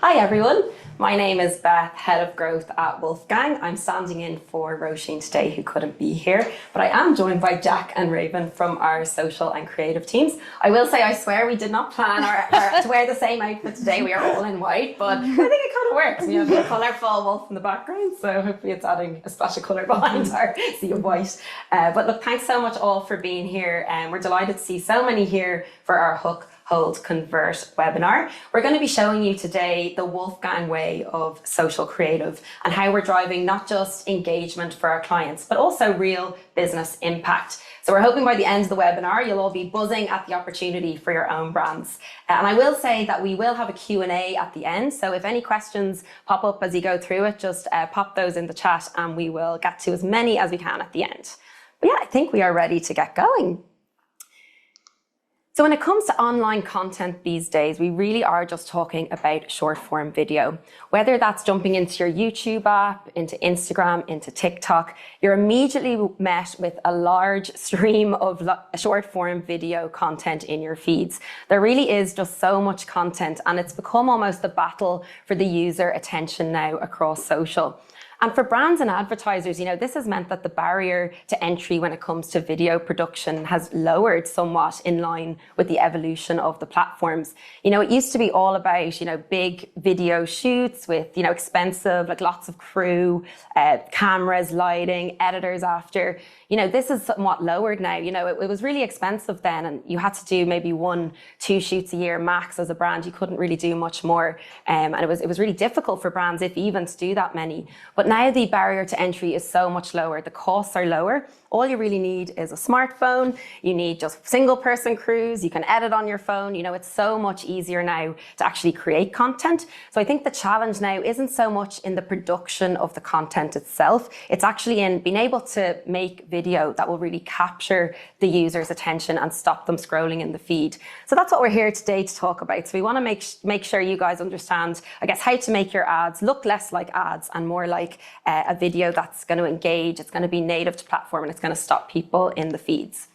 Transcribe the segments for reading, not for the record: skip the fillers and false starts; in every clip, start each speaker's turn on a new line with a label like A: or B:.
A: Hi everyone, my name is Beth, Head of Growth at Wolfgang. I'm standing in for Roisin today, who couldn't be here, but I am joined by Jack and Raven from our social and creative teams. I will say, I swear we did not plan to wear the same outfit today. We are all in white, but I think it kind of works. We have a colourful wolf in the background, so hopefully it's adding a splash of colour behind our sea of white. But look, thanks so much all for being here. We're delighted to see so many here for our Hook, Hold, Convert webinar. We're going to be showing you today the Wolfgang way of social creative and how we're driving not just engagement for our clients, but also real business impact. So we're hoping by the end of the webinar, you'll all be buzzing at the opportunity for your own brands. And I will say that we will have a Q&A at the end. So if any questions pop up as you go through it, just pop those in the chat and we will get to as many as we can at the end. But yeah, I think we are ready to get going. So when it comes to online content these days, we really are just talking about short form video. Whether that's jumping into your YouTube app, into Instagram, into TikTok, you're immediately met with a large stream of short form video content in your feeds. There really is just so much content, and it's become almost a battle for the user attention now across social. And for brands and advertisers, this has meant that the barrier to entry when it comes to video production has lowered somewhat in line with the evolution of the platforms. It used to be all about, big video shoots with, expensive, like lots of crew, cameras, lighting, editors after. This is somewhat lowered now. It was really expensive then, and you had to do maybe 1-2 shoots a year max as a brand. You couldn't really do much more. And it was really difficult for brands, if even, to do that many. But now the barrier to entry is so much lower. The costs are lower. All you really need is a smartphone. You need just single person crews. You can edit on your phone. It's so much easier now to actually create content. So I think the challenge now isn't so much in the production of the content itself. It's actually in being able to make video that will really capture the user's attention and stop them scrolling in the feed. So that's what we're here today to talk about. So we want to make sure you guys understand, I guess, how to make your ads look less like ads and more like a video that's going to engage. It's going to be native to platform, and it's going to stop people in the feeds.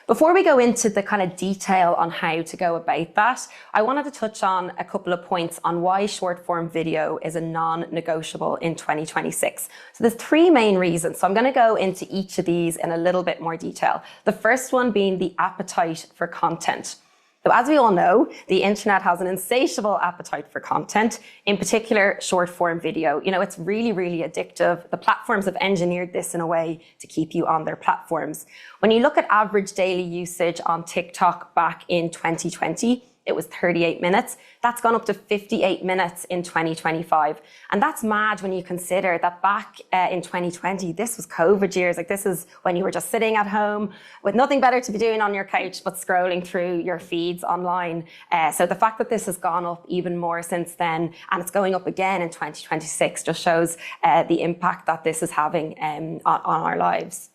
A: Before we go into the kind of detail on how to go about that, I wanted to touch on a couple of points on why short form video is a non-negotiable in 2026. So there's 3 main reasons. So I'm going to go into each of these in a little bit more detail. The first one being the appetite for content. So as we all know, the internet has an insatiable appetite for content, in particular short form video. It's really, really addictive. The platforms have engineered this in a way to keep you on their platforms. When you look at average daily usage on TikTok back in 2020, it was 38 minutes. That's gone up to 58 minutes in 2025. And that's mad when you consider that back in 2020, this was COVID years. Like, this is when you were just sitting at home with nothing better to be doing on your couch but scrolling through your feeds online. So the fact that this has gone up even more since then, and it's going up again in 2026, just shows the impact that this is having on our lives.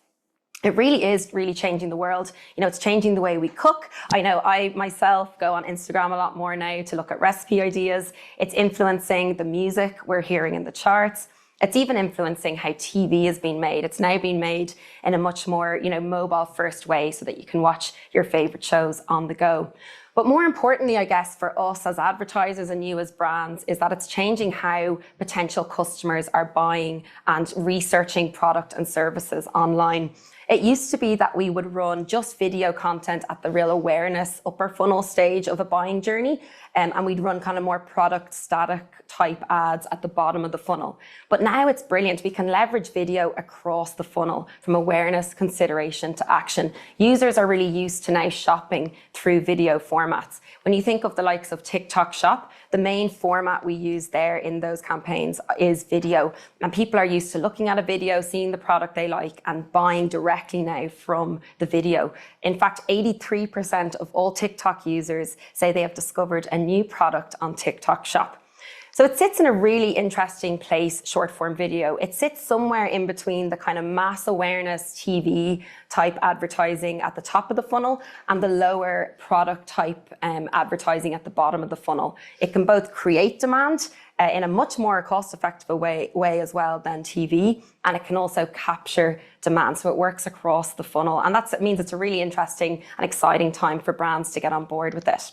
A: It really is changing the world. It's changing the way we cook. I know I myself go on Instagram a lot more now to look at recipe ideas. It's influencing the music we're hearing in the charts. It's even influencing how TV is being made. It's now being made in a much more, mobile first way so that you can watch your favorite shows on the go. But more importantly, I guess, for us as advertisers and you as brands, is that it's changing how potential customers are buying and researching product and services online. It used to be that we would run just video content at the real awareness upper funnel stage of a buying journey, and we'd run kind of more product static type ads at the bottom of the funnel. But now it's brilliant. We can leverage video across the funnel, from awareness, consideration to action. Users are really used to now shopping through video formats. When you think of the likes of TikTok Shop, the main format we use there in those campaigns is video. And people are used to looking at a video, seeing the product they like, and buying directly now from the video. In fact, 83% of all TikTok users say they have discovered a new product on TikTok Shop. So it sits in a really interesting place, short form video. It sits somewhere in between the kind of mass awareness TV type advertising at the top of the funnel and the lower product type advertising at the bottom of the funnel. It can both create demand in a much more cost-effective way as well than TV, and it can also capture demand. So it works across the funnel, and that means it's a really interesting and exciting time for brands to get on board with it.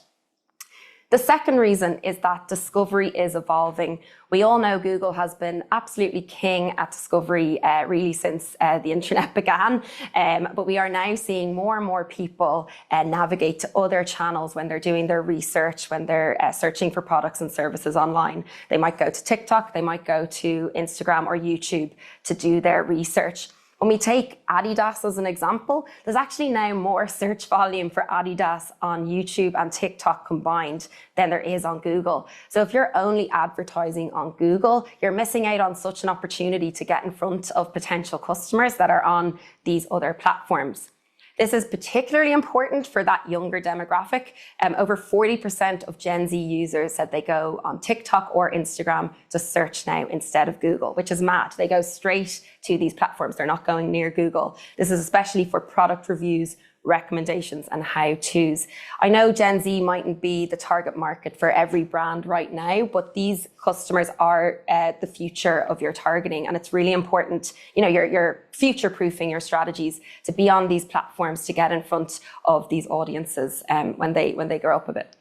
A: The second reason is that discovery is evolving. We all know Google has been absolutely king at discovery really since the internet began, but we are now seeing more and more people navigate to other channels when they're doing their research, when they're searching for products and services online. They might go to TikTok, they might go to Instagram or YouTube to do their research. When we take Adidas as an example, there's actually now more search volume for Adidas on YouTube and TikTok combined than there is on Google. So if you're only advertising on Google, you're missing out on such an opportunity to get in front of potential customers that are on these other platforms. This is particularly important for that younger demographic. Over 40% of Gen Z users said they go on TikTok or Instagram to search now instead of Google, which is mad. They go straight to these platforms. They're not going near Google. This is especially for product reviews, recommendations and how-tos. I know Gen Z mightn't be the target market for every brand right now, but these customers are the future of your targeting. And it's really important, you're future-proofing your strategies to be on these platforms to get in front of these audiences when they grow up a bit.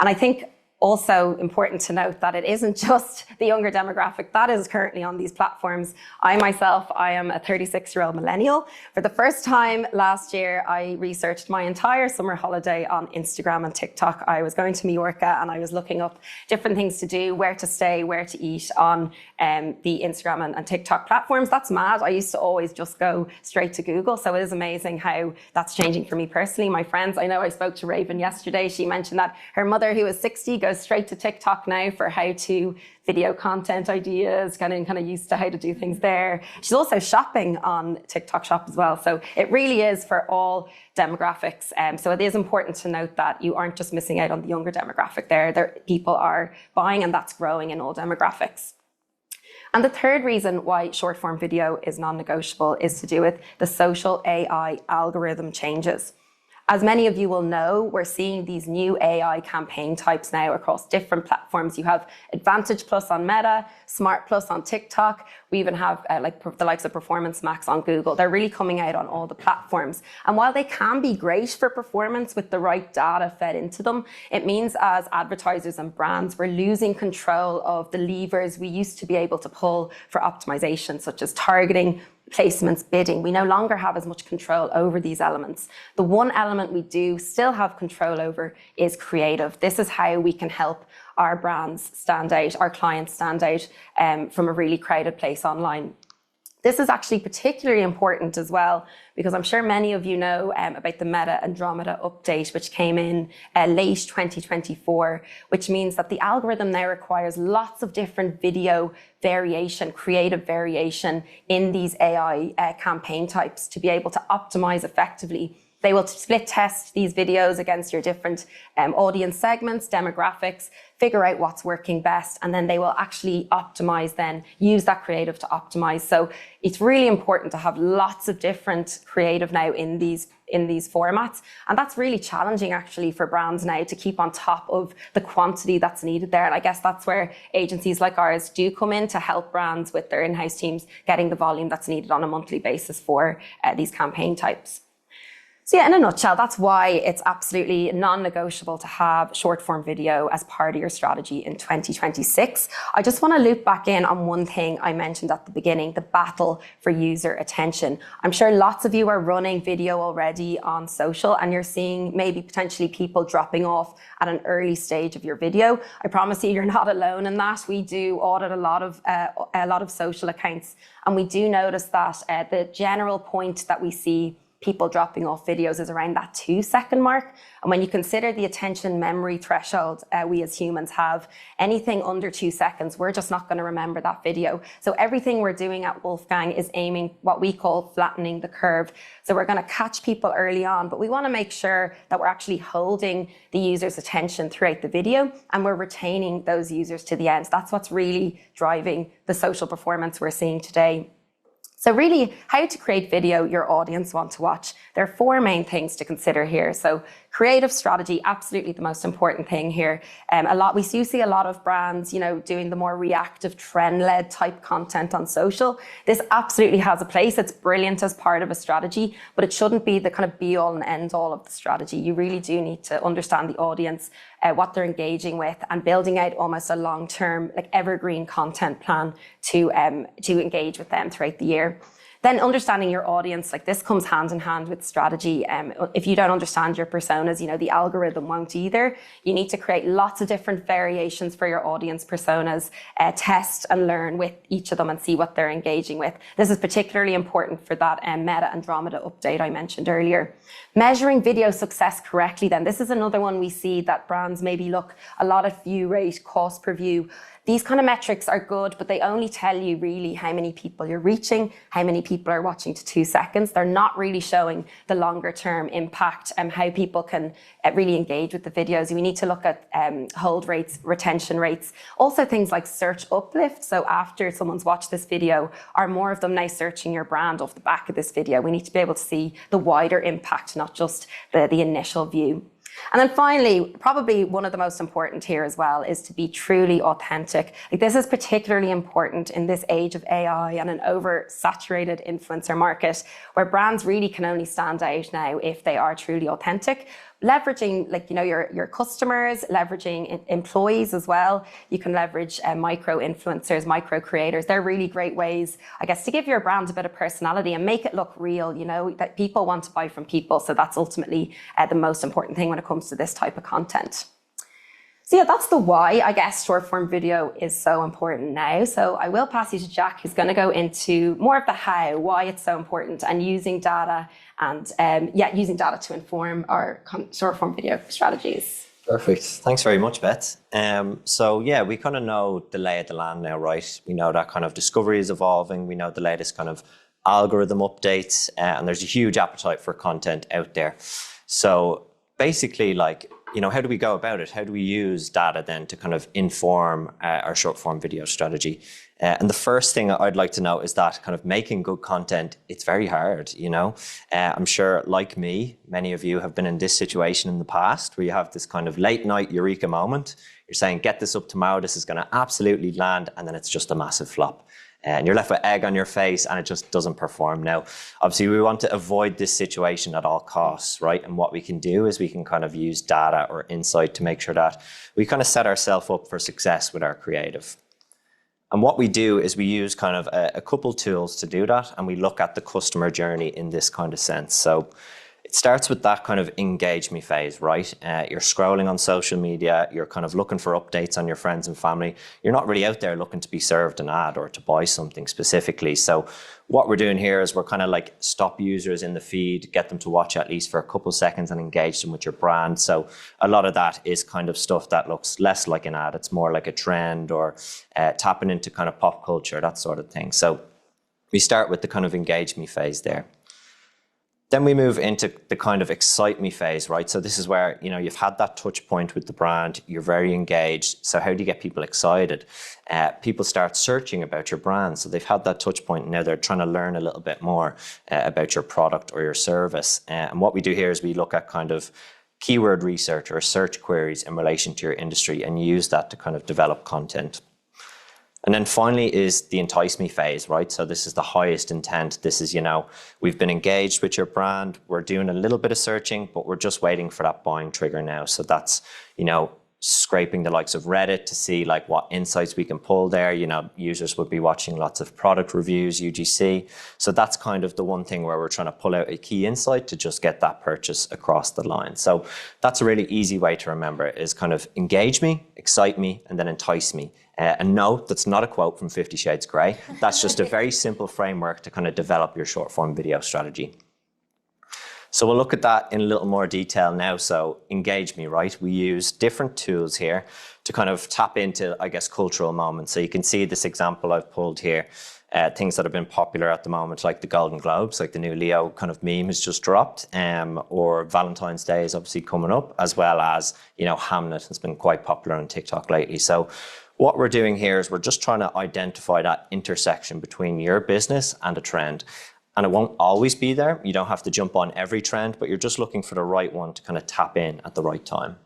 A: And I think also important to note that it isn't just the younger demographic that is currently on these platforms. I am a 36-year-old millennial. For the first time last year, I researched my entire summer holiday on Instagram and TikTok. I was going to Mallorca and I was looking up different things to do, where to stay, where to eat on the Instagram and TikTok platforms. That's mad. I used to always just go straight to Google. So it is amazing how that's changing for me personally. My friends, I know I spoke to Raven yesterday. She mentioned that her mother, who is 60, goes straight to TikTok now for how-to video content ideas, kind of used to how to do things there. She's also shopping on TikTok Shop as well. So it really is for all demographics. So it is important to note that you aren't just missing out on the younger demographic there. People are buying, and that's growing in all demographics. And the third reason why short form video is non-negotiable is to do with the social AI algorithm changes. As many of you will know, we're seeing these new AI campaign types now across different platforms. You have Advantage Plus on Meta, Smart Plus on TikTok. We even have the likes of Performance Max on Google. They're really coming out on all the platforms. And while they can be great for performance with the right data fed into them, it means as advertisers and brands, we're losing control of the levers we used to be able to pull for optimization, such as targeting, placements, bidding. We no longer have as much control over these elements. The one element we do still have control over is creative. This is how we can help our brands stand out, our clients stand out from a really crowded place online. This is actually particularly important as well, because I'm sure many of you know about the Meta Andromeda update, which came in late 2024, which means that the algorithm now requires lots of different video variation, creative variation in these AI campaign types to be able to optimize effectively. They will split test these videos against your different audience segments, demographics, figure out what's working best, and then they will actually optimize, then use that creative to optimize. So it's really important to have lots of different creative now in these formats. And that's really challenging actually for brands now to keep on top of the quantity that's needed there. And I guess that's where agencies like ours do come in to help brands with their in-house teams getting the volume that's needed on a monthly basis for these campaign types. So yeah, in a nutshell, that's why it's absolutely non-negotiable to have short form video as part of your strategy in 2026. I just want to loop back in on one thing I mentioned at the beginning, the battle for user attention. I'm sure lots of you are running video already on social and you're seeing maybe potentially people dropping off at an early stage of your video. I promise you, you're not alone in that. We do audit a lot of social accounts, and we do notice that the general point that we see people dropping off videos is around that 2-second mark. And when you consider the attention memory threshold we as humans have, anything under 2 seconds, we're just not going to remember that video. So everything we're doing at Wolfgang is aiming what we call flattening the curve. So we're going to catch people early on, but we want to make sure that we're actually holding the user's attention throughout the video and we're retaining those users to the end. That's what's really driving the social performance we're seeing today. So really, how to create video your audience want to watch. There are 4 main things to consider here. So Creative strategy, absolutely the most important thing here. We do see a lot of brands, doing the more reactive, trend-led type content on social. This absolutely has a place. It's brilliant as part of a strategy, but it shouldn't be the kind of be-all and end-all of the strategy. You really do need to understand the audience, what they're engaging with, and building out almost a long-term, like evergreen content plan to engage with them throughout the year. Then understanding your audience, like this comes hand in hand with strategy. If you don't understand your personas, the algorithm won't either. You need to create lots of different variations for your audience personas, test and learn with each of them and see what they're engaging with. This is particularly important for that Meta Andromeda update I mentioned earlier. Measuring video success correctly then. This is another one we see that brands maybe look a lot at view rate, cost per view. These kind of metrics are good, but they only tell you really how many people you're reaching, how many people are watching to 2 seconds. They're not really showing the longer term impact and how people can really engage with the videos. We need to look at hold rates, retention rates, also things like search uplift. So after someone's watched this video, are more of them now searching your brand off the back of this video? We need to be able to see the wider impact, not just the initial view. And then finally, probably one of the most important here as well is to be truly authentic. Like this is particularly important in this age of AI and an oversaturated influencer market where brands really can only stand out now if they are truly authentic. Leveraging your customers, leveraging employees as well. You can leverage micro influencers, micro creators. They're really great ways, I guess, to give your brand a bit of personality and make it look real, that people want to buy from people. So that's ultimately the most important thing when it comes to this type of content. So yeah, that's the why, I guess, short form video is so important now. So I will pass you to Jack, who's going to go into more of the how, why it's so important, and using data and using data to inform our short form video strategies.
B: Perfect. Thanks very much, Beth. So yeah, we kind of know the lay of the land now, right? We know that kind of discovery is evolving. We know the latest kind of algorithm updates, and there's a huge appetite for content out there. So basically, how do we go about it? How do we use data then to kind of inform our short form video strategy? And the first thing I'd like to know is that kind of making good content, it's very hard, I'm sure, like me, many of you have been in this situation in the past where you have this kind of late night eureka moment. You're saying, get this up tomorrow, this is going to absolutely land, and then it's just a massive flop. And you're left with egg on your face and it just doesn't perform. Now, obviously, we want to avoid this situation at all costs, right? And what we can do is we can kind of use data or insight to make sure that we kind of set ourselves up for success with our creative. And what we do is we use kind of a couple tools to do that, and we look at the customer journey in this kind of sense. So it starts with that kind of engage me phase, right? You're scrolling on social media, you're kind of looking for updates on your friends and family. You're not really out there looking to be served an ad or to buy something specifically. So what we're doing here is we're kind of like stop users in the feed, get them to watch at least for a couple of seconds and engage them with your brand. So a lot of that is kind of stuff that looks less like an ad. It's more like a trend or tapping into kind of pop culture, that sort of thing. So we start with the kind of engage me phase there. Then we move into the kind of excite me phase, right? So this is where, you've had that touch point with the brand, you're very engaged. So how do you get people excited? People start searching about your brand. So they've had that touch point and now they're trying to learn a little bit more about your product or your service. And what we do here is we look at kind of keyword research or search queries in relation to your industry and use that to kind of develop content. And then finally is the entice me phase, right? So this is the highest intent. This is, we've been engaged with your brand. We're doing a little bit of searching, but we're just waiting for that buying trigger now. So that's, scraping the likes of Reddit to see like what insights we can pull there. Users would be watching lots of product reviews, UGC. So that's kind of the one thing where we're trying to pull out a key insight to just get that purchase across the line. So that's a really easy way to remember is kind of engage me, excite me, and then entice me. And no, that's not a quote from 50 Shades Grey. That's just a very simple framework to kind of develop your short form video strategy. So we'll look at that in a little more detail now. So engage me, right? We use different tools here to kind of tap into, I guess, cultural moments. So you can see this example I've pulled here, things that have been popular at the moment, like the Golden Globes, like the new Leo kind of meme has just dropped, or Valentine's Day is obviously coming up, as well as, Hamnet has been quite popular on TikTok lately. So what we're doing here is we're just trying to identify that intersection between your business and a trend. And it won't always be there. You don't have to jump on every trend, but you're just looking for the right one to kind of tap in at the right time.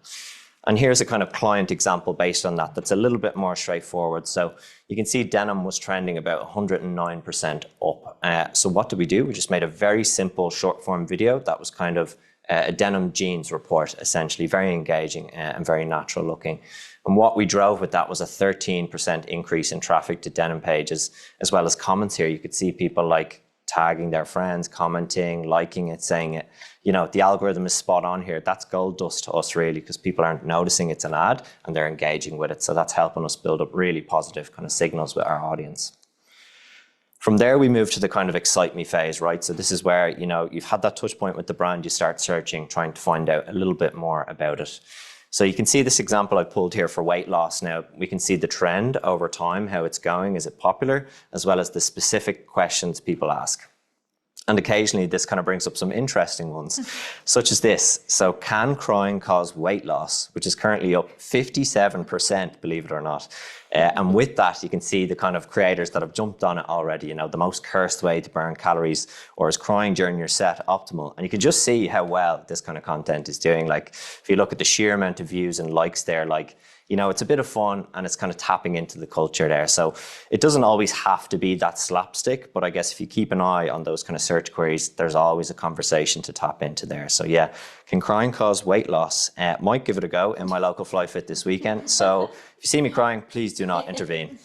B: And here's a kind of client example based on that that's a little bit more straightforward. So you can see denim was trending about 109% up. So what did we do? We just made a very simple short form video that was kind of a denim jeans report, essentially, very engaging and very natural looking. And what we drove with that was a 13% increase in traffic to denim pages, as well as comments here. You could see people like tagging their friends, commenting, liking it, saying it. You know, the algorithm is spot on here. That's gold dust to us, really, because people aren't noticing it's an ad and they're engaging with it. So that's helping us build up really positive kind of signals with our audience. From there, we move to the kind of excite me phase, right? So this is where, you know, you've had that touch point with the brand, you start searching, trying to find out a little bit more about it. So you can see this example I pulled here for weight loss. Now, we can see the trend over time, how it's going, is it popular, as well as the specific questions people ask. And occasionally this kind of brings up some interesting ones, such as this. So can crying cause weight loss, which is currently up 57%, believe it or not. And with that, you can see the kind of creators that have jumped on it already. You know, the most cursed way to burn calories, or is crying during your set optimal? And you can just see how well this kind of content is doing. Like, if you look at the sheer amount of views and likes there, like, you know, it's a bit of fun and it's kind of tapping into the culture there. So it doesn't always have to be that slapstick, but I guess if you keep an eye on those kind of search queries, there's always a conversation to tap into there. So yeah, can crying cause weight loss? Might give it a go in my local Fly Fit this weekend. So if you see me crying, please do not intervene.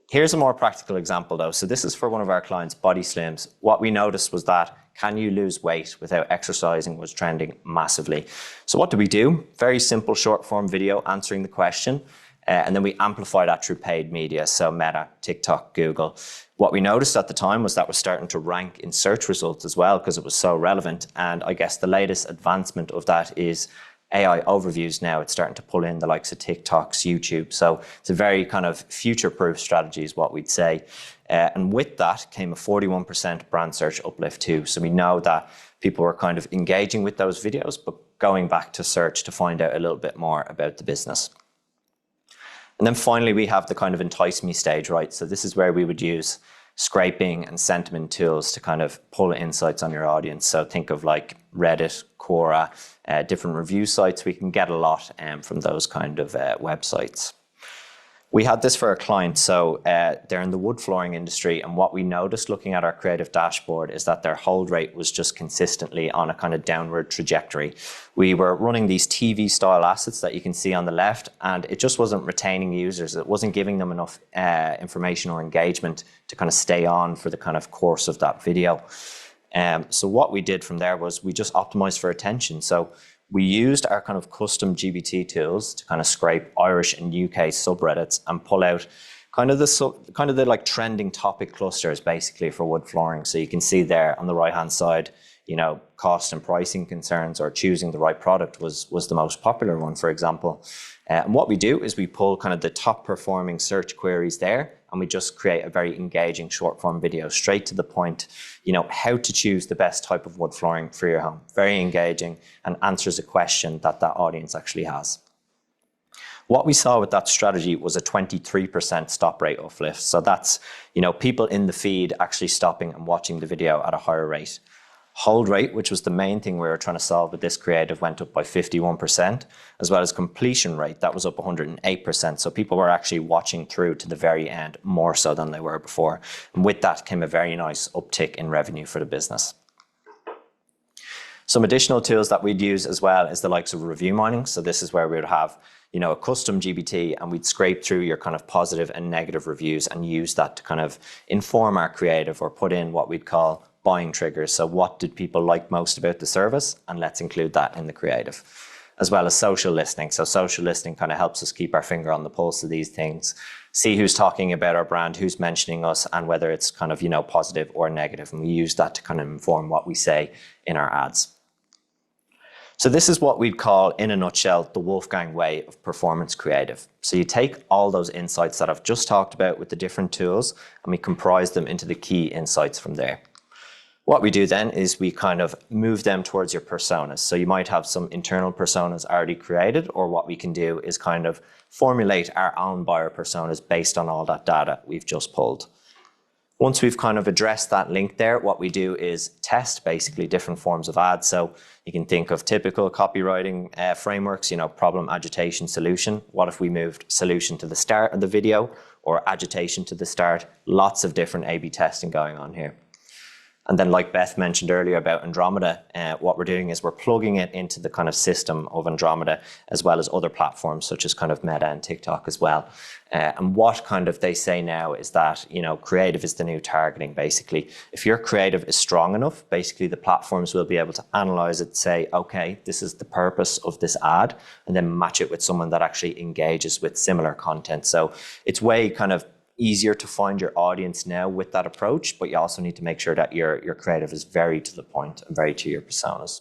B: Here's a more practical example though. So this is for one of our clients, Body Slims. What we noticed was that can you lose weight without exercising was trending massively. So what do we do? Very simple short form video answering the question. And then we amplify that through paid media. So Meta, TikTok, Google. What we noticed at the time was that was starting to rank in search results as well because it was so relevant. And I guess the latest advancement of that is AI overviews now. It's starting to pull in the likes of TikToks, YouTube. So it's a very kind of future-proof strategy is what we'd say. And with that came a 41% brand search uplift too. So we know that people were kind of engaging with those videos, but going back to search to find out a little bit more about the business. And then finally, we have the kind of entice me stage, right? So this is where we would use scraping and sentiment tools to kind of pull insights on your audience. So think of like Reddit, Quora, different review sites. We can get a lot from those kind of websites. We had this for a client. So they're in the wood flooring industry. And what we noticed looking at our creative dashboard is that their hold rate was just consistently on a kind of downward trajectory. We were running these TV style assets that you can see on the left, and it just wasn't retaining users. It wasn't giving them enough information or engagement to kind of stay on for the kind of course of that video. So what we did from there was we just optimized for attention. So we used our kind of custom GBT tools to kind of scrape Irish and UK subreddits and pull out kind of the like trending topic clusters basically for wood flooring. So you can see there on the right hand side, you know, cost and pricing concerns or choosing the right product was the most popular one, for example. And what we do is we pull kind of the top performing search queries there, and we just create a very engaging short form video straight to the point, you know, how to choose the best type of wood flooring for your home. Very engaging and answers a question that audience actually has. What we saw with that strategy was a 23% stop rate uplift. So that's, you know, people in the feed actually stopping and watching the video at a higher rate. Hold rate, which was the main thing we were trying to solve with this creative, went up by 51%, as well as completion rate, that was up 108%. So people were actually watching through to the very end more so than they were before. And with that came a very nice uptick in revenue for the business. Some additional tools that we'd use as well is the likes of review mining. So this is where we would have, you know, a custom GBT, and we'd scrape through your kind of positive and negative reviews and use that to kind of inform our creative or put in what we'd call buying triggers. So what did people like most about the service? And let's include that in the creative, as well as social listening. So social listening kind of helps us keep our finger on the pulse of these things, see who's talking about our brand, who's mentioning us, and whether it's kind of, you know, positive or negative. And we use that to kind of inform what we say in our ads. So this is what we'd call, in a nutshell, the Wolfgang way of performance creative. So you take all those insights that I've just talked about with the different tools, and we comprise them into the key insights from there. What we do then is we kind of move them towards your personas. So you might have some internal personas already created, or what we can do is kind of formulate our own buyer personas based on all that data we've just pulled. Once we've kind of addressed that link there, what we do is test basically different forms of ads. So you can think of typical copywriting frameworks, problem, agitation, solution. What if we moved solution to the start of the video or agitation to the start? Lots of different A/B testing going on here. And then like Beth mentioned earlier about Andromeda, what we're doing is we're plugging it into the kind of system of Andromeda as well as other platforms such as kind of Meta and TikTok as well. And what kind of they say now is that, creative is the new targeting basically. If your creative is strong enough, basically the platforms will be able to analyze it, say, okay, this is the purpose of this ad, and then match it with someone that actually engages with similar content. So it's way kind of easier to find your audience now with that approach, but you also need to make sure that your creative is very to the point and very to your personas.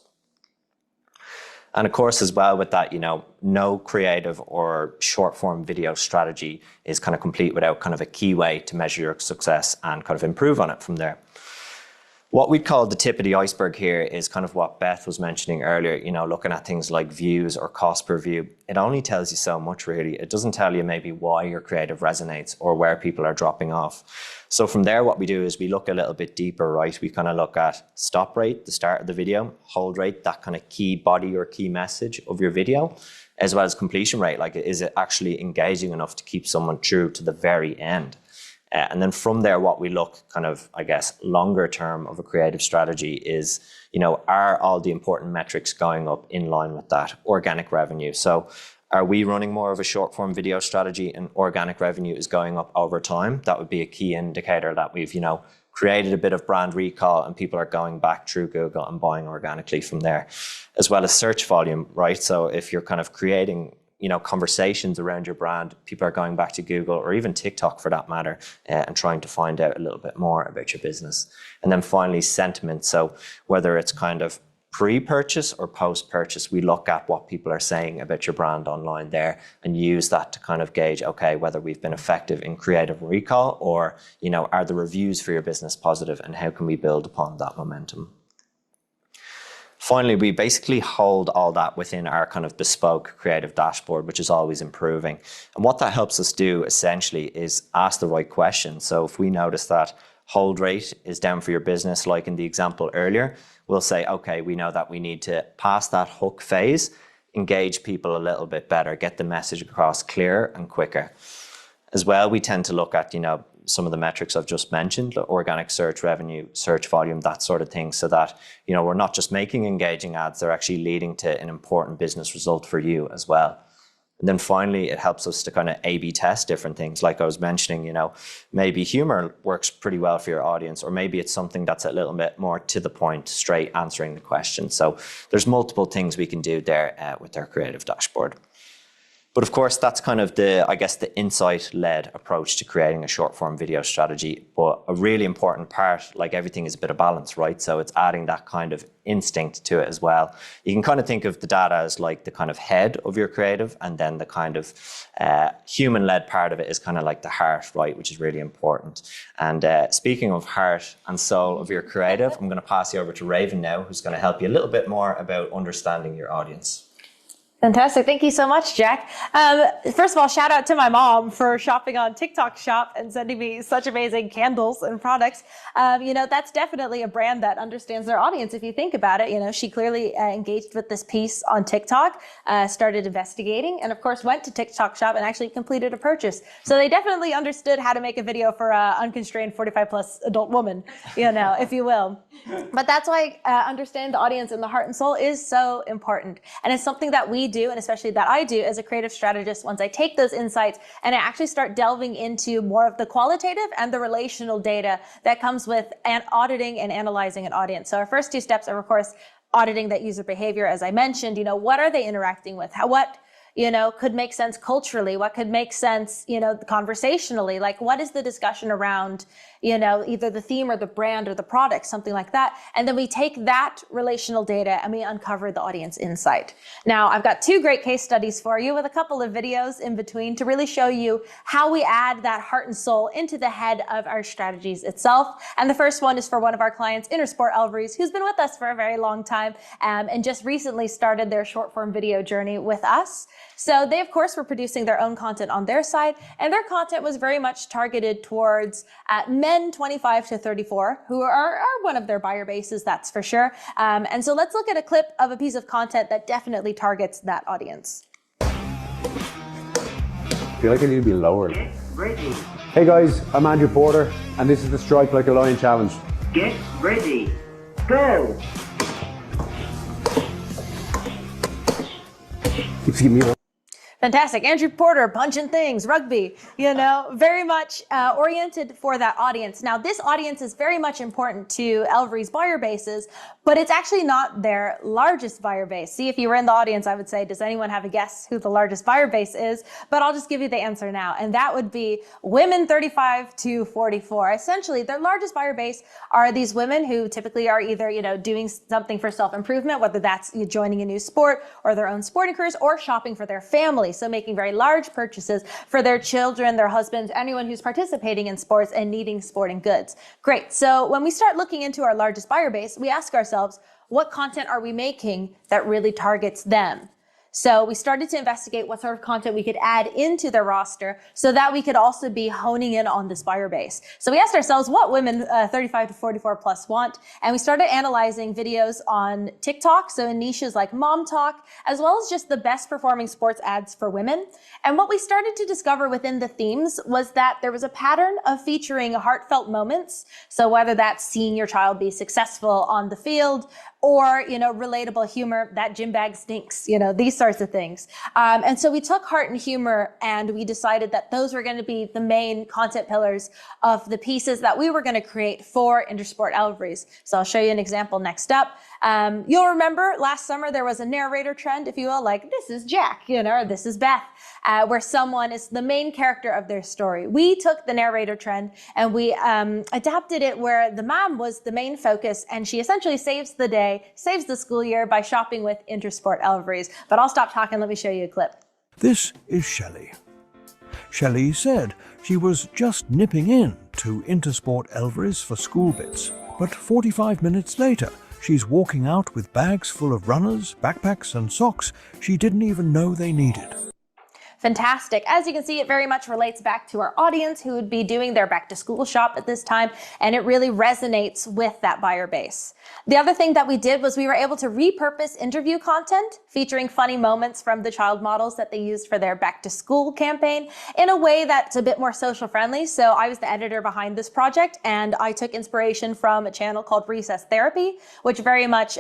B: And of course, as well with that, no creative or short form video strategy is kind of complete without kind of a key way to measure your success and kind of improve on it from there. What we call the tip of the iceberg here is kind of what Beth was mentioning earlier, looking at things like views or cost per view. It only tells you so much, really. It doesn't tell you maybe why your creative resonates or where people are dropping off. So from there, what we do is we look a little bit deeper, right? We kind of look at stop rate, the start of the video, hold rate, that kind of key body or key message of your video, as well as completion rate. Like, is it actually engaging enough to keep someone through to the very end? And then from there, what we look kind of, I guess, longer term of a creative strategy is, are all the important metrics going up in line with that organic revenue? So are we running more of a short form video strategy and organic revenue is going up over time? That would be a key indicator that we've, created a bit of brand recall and people are going back through Google and buying organically from there, as well as search volume, right? So if you're kind of creating conversations around your brand, people are going back to Google or even TikTok for that matter, and trying to find out a little bit more about your business. And then finally, sentiment. So whether it's kind of pre-purchase or post-purchase, we look at what people are saying about your brand online there and use that to kind of gauge, okay, whether we've been effective in creative recall or, are the reviews for your business positive and how can we build upon that momentum? Finally, we basically hold all that within our kind of bespoke creative dashboard, which is always improving. And what that helps us do essentially is ask the right questions. So if we notice that hold rate is down for your business, like in the example earlier, we'll say, okay, we know that we need to pass that hook phase, engage people a little bit better, get the message across clearer and quicker. As well, we tend to look at, some of the metrics I've just mentioned, organic search revenue, search volume, that sort of thing, so that, we're not just making engaging ads, they're actually leading to an important business result for you as well. And then finally, it helps us to kind of A/B test different things. Like I was mentioning, maybe humor works pretty well for your audience, or maybe it's something that's a little bit more to the point, straight answering the question. So there's multiple things we can do there with our creative dashboard. But of course, that's kind of the insight-led approach to creating a short-form video strategy. But a really important part, like everything, is a bit of balance, right? So it's adding that kind of instinct to it as well. You can kind of think of the data as like the kind of head of your creative, and then the kind of human-led part of it is kind of like the heart, right? Which is really important. And speaking of heart and soul of your creative, I'm going to pass you over to Raven now, who's going to help you a little bit more about understanding your audience.
C: Fantastic. Thank you so much, Jack. First of all, shout out to my mom for shopping on TikTok Shop and sending me such amazing candles and products. That's definitely a brand that understands their audience. If you think about it, she clearly engaged with this piece on TikTok, started investigating, and of course went to TikTok Shop and actually completed a purchase. So they definitely understood how to make a video for an unconstrained 45 plus adult woman, if you will. But that's why understanding the audience and the heart and soul is so important. And it's something that we do, and especially that I do as a creative strategist, once I take those insights and I actually start delving into more of the qualitative and the relational data that comes with auditing and analyzing an audience. So our first two steps are, of course, auditing that user behavior. As I mentioned, what are they interacting with? What could make sense culturally? What could make sense, conversationally? Like, what is the discussion around, either the theme or the brand or the product, something like that. And then we take that relational data and we uncover the audience insight. Now, I've got two great case studies for you with a couple of videos in between to really show you how we add that heart and soul into the head of our strategies itself. And the first one is for one of our clients, Intersport Alvarez, who's been with us for a very long time, and just recently started their short form video journey with us. So they, of course, were producing their own content on their side, and their content was very much targeted towards men men 25 to 34 who are one of their buyer bases, that's for sure. And so let's look at a clip of a piece of content that definitely targets that audience.
D: I feel like I need to be lower.
E: Get ready.
D: Hey guys, I'm Andrew Porter, and this is the Strike Like a Lion Challenge.
E: Get ready. Go.
D: Keeps giving me one.
C: Fantastic. Andrew Porter, punching things, rugby, very much oriented for that audience. Now, this audience is very much important to Elvery's buyer bases, but it's actually not their largest buyer base. See, if you were in the audience, I would say, does anyone have a guess who the largest buyer base is? But I'll just give you the answer now. And that would be women 35 to 44. Essentially, their largest buyer base are these women who typically are either, doing something for self-improvement, whether that's joining a new sport or their own sporting careers, or shopping for their family. So making very large purchases for their children, their husbands, anyone who's participating in sports and needing sporting goods. Great. So when we start looking into our largest buyer base, we ask ourselves, what content are we making that really targets them? So we started to investigate what sort of content we could add into their roster so that we could also be honing in on this buyer base. So we asked ourselves what women 35 to 44 plus want, and we started analyzing videos on TikTok, so in niches like Mom Talk, as well as just the best performing sports ads for women. And what we started to discover within the themes was that there was a pattern of featuring heartfelt moments. So whether that's seeing your child be successful on the field, or, relatable humor, that gym bag stinks, these sorts of things. And so we took heart and humor and we decided that those were going to be the main content pillars of the pieces that we were going to create for Intersport Elvery's. So I'll show you an example next up. You'll remember last summer there was a narrator trend, if you will, like this is Jack, or this is Beth, where someone is the main character of their story. We took the narrator trend and we adapted it where the mom was the main focus and she essentially saves the day, saves the school year by shopping with Intersport Elvery's. But I'll stop talking, let me show you a clip.
F: This is Shelley. Shelley said she was just nipping in to Intersport Elvery's for school bits, but 45 minutes later, she's walking out with bags full of runners, backpacks and socks she didn't even know they needed.
C: Fantastic. As you can see, it very much relates back to our audience who would be doing their back to school shop at this time, and it really resonates with that buyer base. The other thing that we did was we were able to repurpose interview content featuring funny moments from the child models that they used for their back to school campaign in a way that's a bit more social friendly. So I was the editor behind this project and I took inspiration from a channel called Recess Therapy, which very much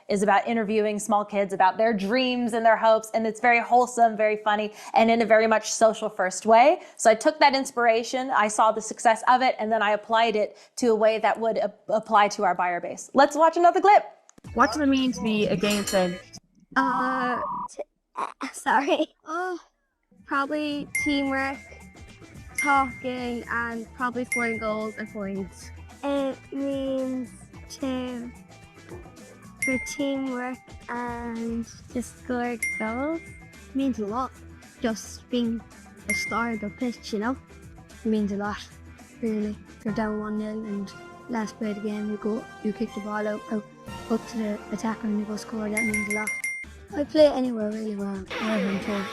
C: is about interviewing small kids about their dreams and their hopes. And it's very wholesome, very funny, and in a very much social first way. So I took that inspiration, I saw the success of it, and then I applied it to a way that would apply to our buyer base. Let's watch another clip.
G: What does it mean to be a game fan?
H: Sorry. Probably teamwork, talking, and probably scoring goals and points. It means for teamwork and to score goals. It means a lot. Just being a star of the pitch, it means a lot, really. You're down 1-0 and last play of the game, you kick the ball out up to the attacker and you go score. That means a lot. I play anywhere really well, wherever I'm told.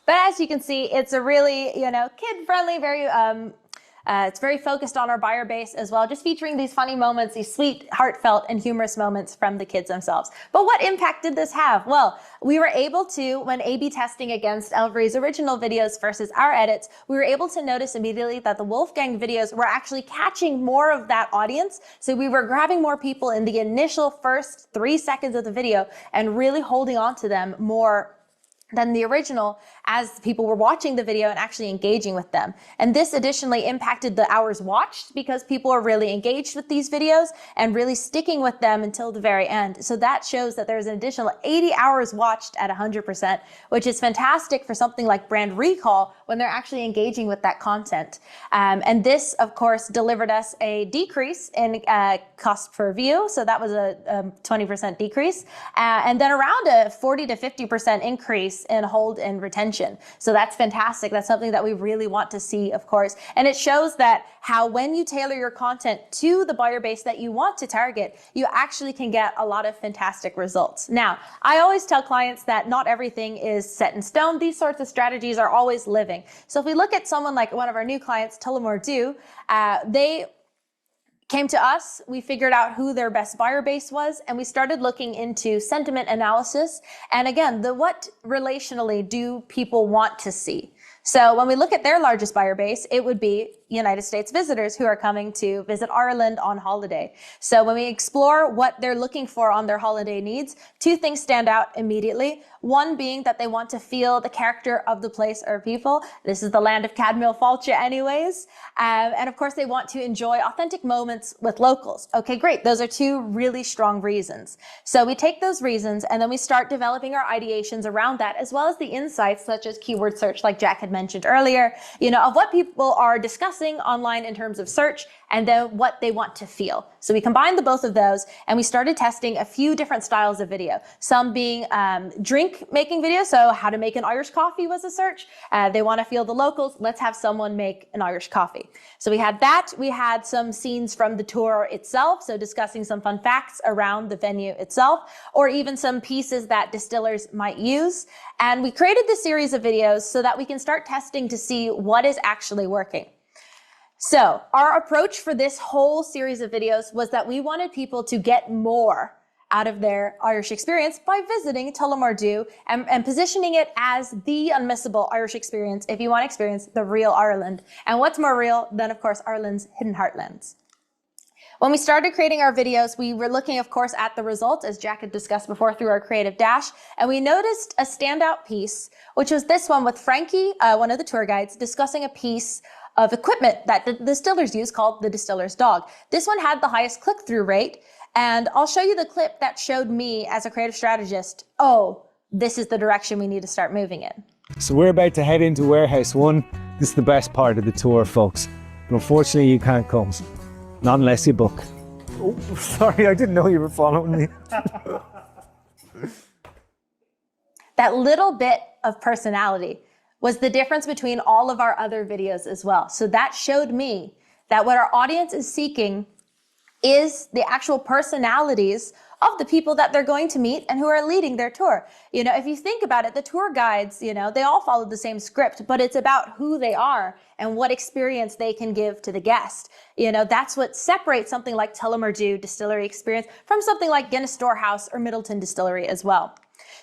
C: But as you can see, it's a really, kid-friendly, very, it's very focused on our buyer base as well, just featuring these funny moments, these sweet, heartfelt, and humorous moments from the kids themselves. But what impact did this have? Well, we were able to, when A/B testing against Elvery's original videos versus our edits, we were able to notice immediately that the Wolfgang videos were actually catching more of that audience. So we were grabbing more people in the initial first 3 seconds of the video and really holding on to them more than the original as people were watching the video and actually engaging with them. And this additionally impacted the hours watched because people are really engaged with these videos and really sticking with them until the very end. So that shows that there's an additional 80 hours watched at 100%, which is fantastic for something like brand recall when they're actually engaging with that content. And this, of course, delivered us a decrease in cost per view. So that was a 20% decrease. And then around a 40 to 50% increase in hold and retention attention. So that's fantastic. That's something that we really want to see, of course. And it shows that how when you tailor your content to the buyer base that you want to target, you actually can get a lot of fantastic results. Now, I always tell clients that not everything is set in stone. These sorts of strategies are always living. So if we look at someone like one of our new clients, Tullamore Dew, they came to us, we figured out who their best buyer base was, and we started looking into sentiment analysis. And again, what relationally do people want to see? So when we look at their largest buyer base, it would be United States visitors who are coming to visit Ireland on holiday. So when we explore what they're looking for on their holiday needs, two things stand out immediately. One being that they want to feel the character of the place or people. This is the land of Cadmill Fáilte anyways. And of course, they want to enjoy authentic moments with locals. Okay, great. Those are two really strong reasons. So we take those reasons and then we start developing our ideations around that, as well as the insights such as keyword search, like Jack had mentioned earlier, of what people are discussing online in terms of search and then what they want to feel. So we combined the both of those and we started testing a few different styles of video, some being drink making videos. So how to make an Irish coffee was a search. They want to feel the locals. Let's have someone make an Irish coffee. So we had that. We had some scenes from the tour itself. So discussing some fun facts around the venue itself, or even some pieces that distillers might use. And we created this series of videos so that we can start testing to see what is actually working. So our approach for this whole series of videos was that we wanted people to get more out of their Irish experience by visiting Tullamore Dew and positioning it as the unmissable Irish experience if you want to experience the real Ireland. And what's more real than, of course, Ireland's hidden heartlands? When we started creating our videos, we were looking, of course, at the results, as Jack had discussed before, through our creative dash, and we noticed a standout piece, which was this one with Frankie, one of the tour guides, discussing a piece of equipment that the distillers use called the distiller's dog. This one had the highest click-through rate, and I'll show you the clip that showed me as a creative strategist, oh, this is the direction we need to start moving in.
I: So we're about to head into Warehouse 1. This is the best part of the tour, folks. But unfortunately, you can't come. Not unless you book. Oh, sorry, I didn't know you were following me.
C: That little bit of personality was the difference between all of our other videos as well. So that showed me that what our audience is seeking is the actual personalities of the people that they're going to meet and who are leading their tour. If you think about it, the tour guides, they all follow the same script, but it's about who they are and what experience they can give to the guest. That's what separates something like Tullamore Dew Distillery experience from something like Guinness Storehouse or Middleton Distillery as well.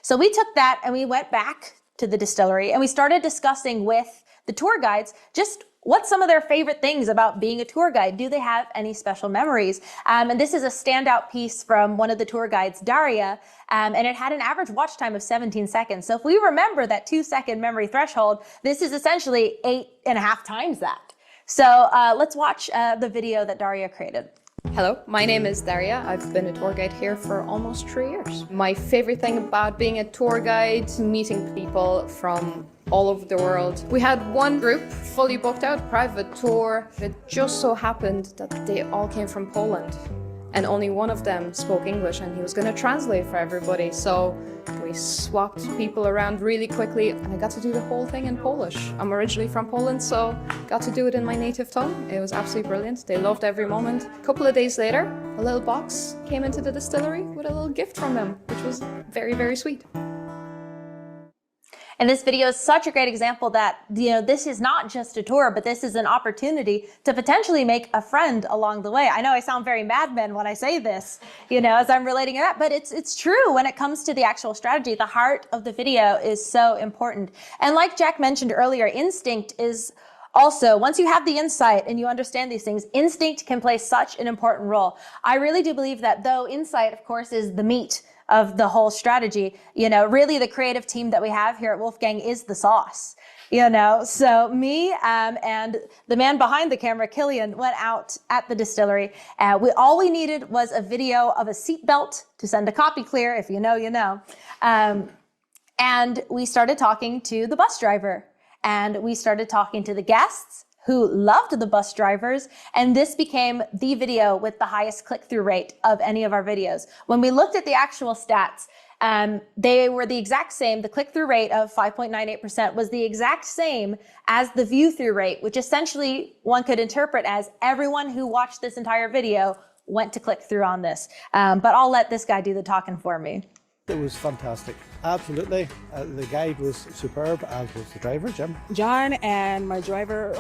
C: So we took that and we went back to the distillery and we started discussing with the tour guides just what's some of their favorite things about being a tour guide. Do they have any special memories? And this is a standout piece from one of the tour guides, Daria, and it had an average watch time of 17 seconds. So if we remember that 2-second memory threshold, this is essentially 8.5 times that. So let's watch the video that Daria created.
J: Hello, my name is Daria. I've been a tour guide here for almost 3 years. My favorite thing about being a tour guide, meeting people from all over the world. We had one group fully booked out, private tour. It just so happened that they all came from Poland and only one of them spoke English and he was going to translate for everybody. So we swapped people around really quickly and I got to do the whole thing in Polish. I'm originally from Poland, so got to do it in my native tongue. It was absolutely brilliant. They loved every moment. A couple of days later, a little box came into the distillery with a little gift from them, which was very, very sweet.
C: And this video is such a great example that, this is not just a tour, but this is an opportunity to potentially make a friend along the way. I know I sound very Mad Men when I say this, as I'm relating it up, but it's true when it comes to the actual strategy. The heart of the video is so important. And like Jack mentioned earlier, instinct is also, once you have the insight and you understand these things, instinct can play such an important role. I really do believe that though insight, of course, is the meat of the whole strategy, really the creative team that we have here at Wolfgang is the sauce, So me and the man behind the camera, Killian, went out at the distillery. All we needed was a video of a seatbelt to send a copy clear, if you know, you know. And we started talking to the bus driver and we started talking to the guests who loved the bus drivers, and this became the video with the highest click-through rate of any of our videos. When we looked at the actual stats, they were the exact same. The click-through rate of 5.98% was the exact same as the view-through rate, which essentially one could interpret as everyone who watched this entire video went to click through on this. But I'll let this guy do the talking for me.
K: It was fantastic. Absolutely. The guide was superb, as was the driver, Jim.
G: John and my driver,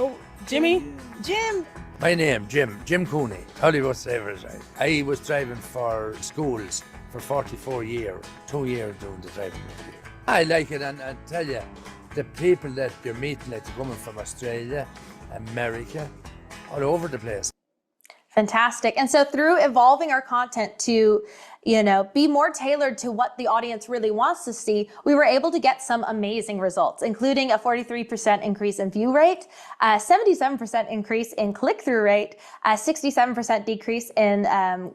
G: Jimmy. Jim.
L: My name, Jim Cooney, Hollywood Savers. I was driving for schools for 44 years, 2 years doing the driving. I like it, and I tell you, the people that you're meeting, like coming from Australia, America, all over the place.
C: Fantastic. And so through evolving our content to, be more tailored to what the audience really wants to see, we were able to get some amazing results, including a 43% increase in view rate, a 77% increase in click-through rate, a 67% decrease in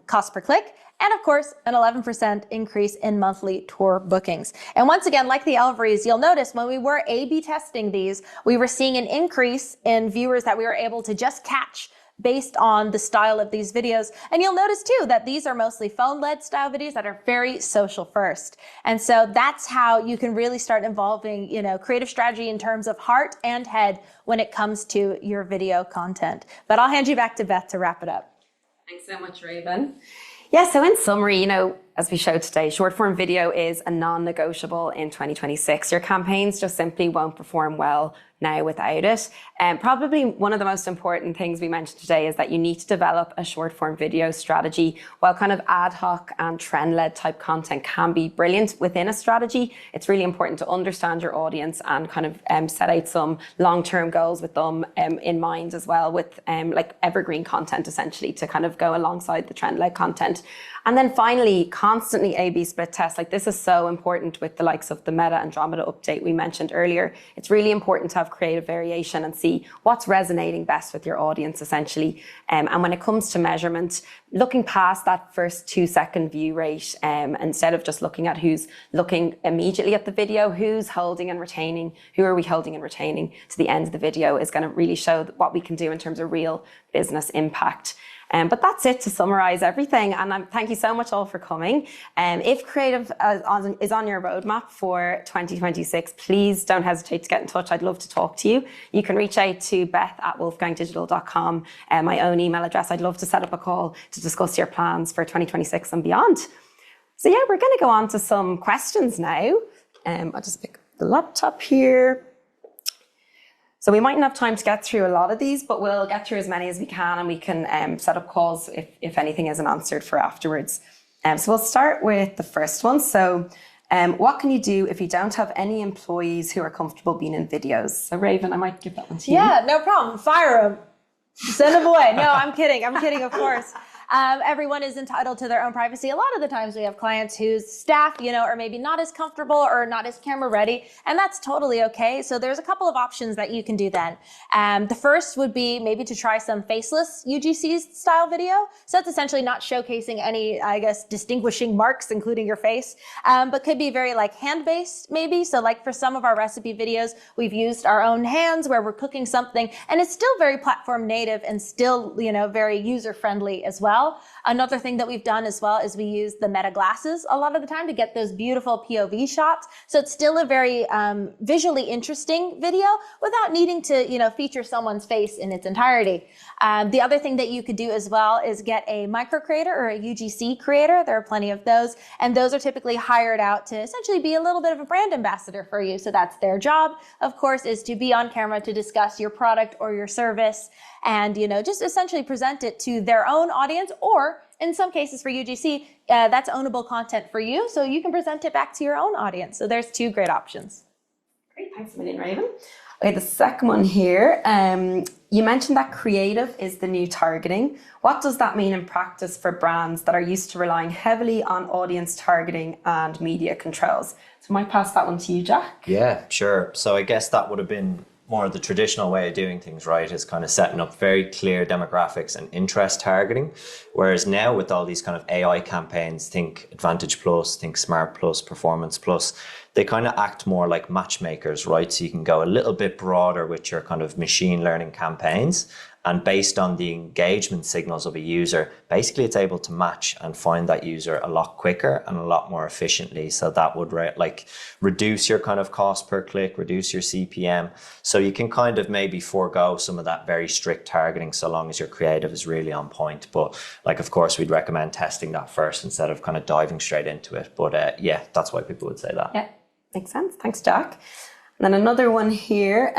C: cost per click, and of course, an 11% increase in monthly tour bookings. And once again, like the Elveries, you'll notice when we were A/B testing these, we were seeing an increase in viewers that we were able to just catch based on the style of these videos. And you'll notice too that these are mostly phone-led style videos that are very social first. And so that's how you can really start involving, creative strategy in terms of heart and head when it comes to your video content. But I'll hand you back to Beth to wrap it up.
A: Thanks so much, Raven. Yeah, so in summary, as we showed today, short form video is a non-negotiable in 2026. Your campaigns just simply won't perform well now without it. And probably one of the most important things we mentioned today is that you need to develop a short form video strategy. While kind of ad hoc and trend-led type content can be brilliant within a strategy, it's really important to understand your audience and kind of set out some long-term goals with them in mind as well, with like evergreen content essentially to kind of go alongside the trend-led content. And then finally, constantly A/B split test. Like this is so important with the likes of the Meta Andromeda update we mentioned earlier. It's really important to have creative variation and see what's resonating best with your audience essentially. And when it comes to measurement, looking past that first 2-second view rate, instead of just looking at who's looking immediately at the video, who's holding and retaining, who are we holding and retaining to the end of the video is going to really show what we can do in terms of real business impact. But that's it to summarize everything. And thank you so much all for coming. If creative is on your roadmap for 2026, please don't hesitate to get in touch. I'd love to talk to you. You can reach out to beth@wolfgangdigital.com, my own email address. I'd love to set up a call to discuss your plans for 2026 and beyond. So yeah, we're going to go on to some questions now. I'll just pick up the laptop here. So we mightn't have time to get through a lot of these, but we'll get through as many as we can, and we can set up calls if anything isn't answered for afterwards. So we'll start with the first one. So what can you do if you don't have any employees who are comfortable being in videos? So Raven, I might give that one to you.
C: Yeah, no problem. Fire them. Send them away. No, I'm kidding, of course. Everyone is entitled to their own privacy. A lot of the times we have clients whose staff, are maybe not as comfortable or not as camera ready, and that's totally okay. So there's a couple of options that you can do then. The first would be maybe to try some faceless UGC style video. So that's essentially not showcasing any, distinguishing marks, including your face, but could be very hand-based maybe. So like for some of our recipe videos, we've used our own hands where we're cooking something, and it's still very platform native and still, very user-friendly as well. Another thing that we've done as well is we use the Meta glasses a lot of the time to get those beautiful POV shots. So it's still a very visually interesting video without needing to, feature someone's face in its entirety. The other thing that you could do as well is get a micro creator or a UGC creator. There are plenty of those, and those are typically hired out to essentially be a little bit of a brand ambassador for you. So that's their job, of course, is to be on camera to discuss your product or your service and, just essentially present it to their own audience, or in some cases for UGC, that's ownable content for you. So you can present it back to your own audience. So there's two great options.
A: Great, thanks a million, Raven. Okay, the second one here, you mentioned that creative is the new targeting. What does that mean in practice for brands that are used to relying heavily on audience targeting and media controls? So I might pass that one to you, Jack.
B: Yeah, sure. So I guess that would have been more of the traditional way of doing things, right, is kind of setting up very clear demographics and interest targeting. Whereas now with all these kind of AI campaigns, think Advantage Plus, think Smart Plus, Performance Plus, they kind of act more like matchmakers, right? So you can go a little bit broader with your kind of machine learning campaigns And based on the engagement signals of a user, basically it's able to match and find that user a lot quicker and a lot more efficiently. So that would like reduce your kind of cost per click, reduce your CPM. So you can kind of maybe forego some of that very strict targeting so long as your creative is really on point. But like, of course, we'd recommend testing that first instead of kind of diving straight into it. But yeah, that's why people would say that.
A: Yeah, makes sense. Thanks, Jack. And then another one here.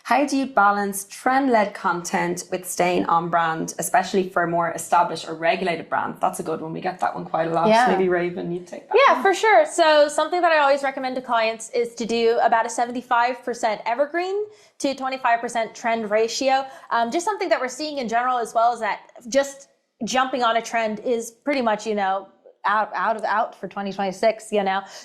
A: How do you balance trend-led content with staying on brand, especially for more established or regulated brands? That's a good one. We get that one quite a lot.
C: Yeah.
A: Maybe Raven, you take that
C: Yeah,
A: one.
C: for sure. So something that I always recommend to clients is to do about a 75% evergreen to 25% trend ratio. Just something that we're seeing in general, as well as that just jumping on a trend is pretty much, out for 2026,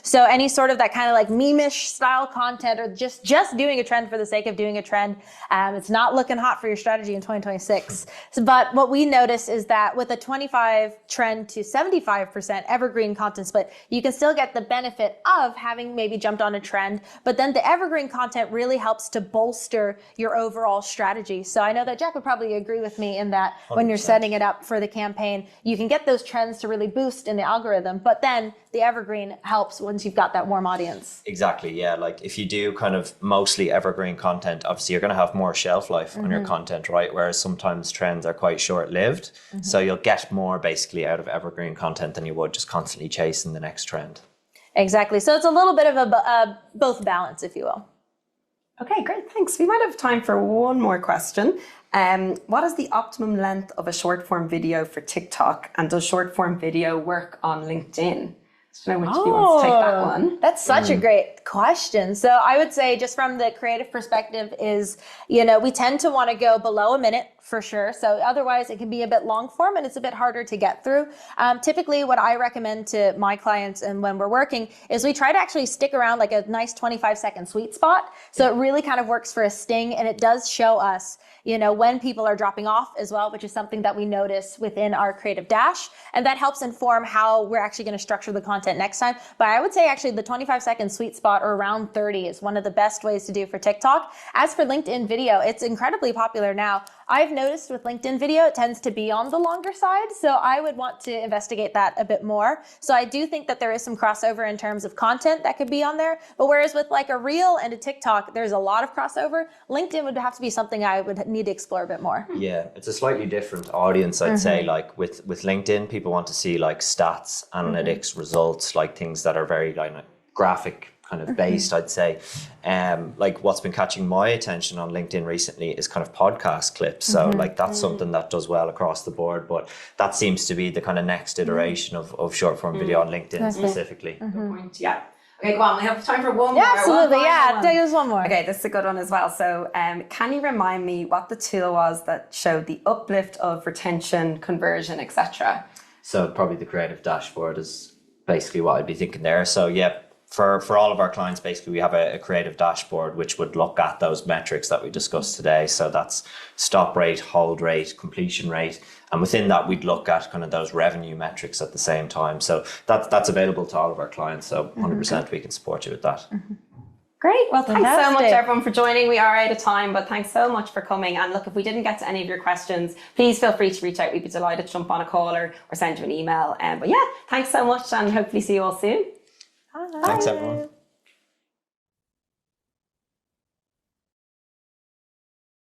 C: So any sort of that kind of like meme-ish style content, or just doing a trend for the sake of doing a trend, it's not looking hot for your strategy in 2026. But what we notice is that with a 25 trend to 75% evergreen content split, you can still get the benefit of having maybe jumped on a trend, but then the evergreen content really helps to bolster your overall strategy. So I know that Jack would probably agree with me in that 100%. When you're setting it up for the campaign, you can get those trends to really boost in the algorithm, but then the evergreen helps once you've got that warm audience.
B: Exactly, yeah. Like if you do kind of mostly evergreen content, obviously you're going to have more shelf life on your content, right? Whereas sometimes trends are quite short-lived. So you'll get more basically out of evergreen content than you would just constantly chasing the next trend.
C: Exactly. So it's a little bit of a both balance, if you will.
A: Okay, great. Thanks. We might have time for one more question. What is the optimum length of a short form video for TikTok, and does short form video work on LinkedIn? I don't know which of you wants to take that one.
C: That's such a great question. So I would say, just from the creative perspective, is, we tend to want to go below a minute for sure. So otherwise it can be a bit long form and it's a bit harder to get through. Typically what I recommend to my clients and when we're working is we try to actually stick around like a nice 25-second sweet spot. So it really kind of works for a sting, and it does show us, when people are dropping off as well, which is something that we notice within our creative dash. And that helps inform how we're actually going to structure the content next time. But I would say actually the 25-second sweet spot, or around 30, is one of the best ways to do for TikTok. As for LinkedIn video, it's incredibly popular now. I've noticed with LinkedIn video, it tends to be on the longer side. So I would want to investigate that a bit more. So I do think that there is some crossover in terms of content that could be on there. But whereas with like a Reel and a TikTok, there's a lot of crossover, LinkedIn would have to be something I would need to explore a bit more.
B: Yeah, it's a slightly different audience, I'd say. Like with LinkedIn, people want to see like stats, analytics, results, like things that are very like graphic kind of based, I'd say. Like what's been catching my attention on LinkedIn recently is kind of podcast clips. So like that's something that does well across the board, but that seems to be the kind of next iteration of short form video on LinkedIn specifically.
A: Good point, yeah. Okay, go on. We have time for one more.
C: Yeah, absolutely. Yeah, take us one more.
A: Okay, this is a good one as well. So can you remind me what the tool was that showed the uplift of retention, conversion, etc.?
B: So probably the creative dashboard is basically what I'd be thinking there. So yeah, for all of our clients, basically we have a creative dashboard which would look at those metrics that we discussed today. So that's stop rate, hold rate, completion rate. And within that, we'd look at kind of those revenue metrics at the same time. So that's available to all of our clients. So 100% we can support you with that.
A: Great. Well, thanks so much, everyone, for joining. We are out of time, but thanks so much for coming. And look, if we didn't get to any of your questions, please feel free to reach out. We'd be delighted to jump on a call or send you an email. But yeah, thanks so much, and hopefully see you all soon.
B: Thanks, everyone.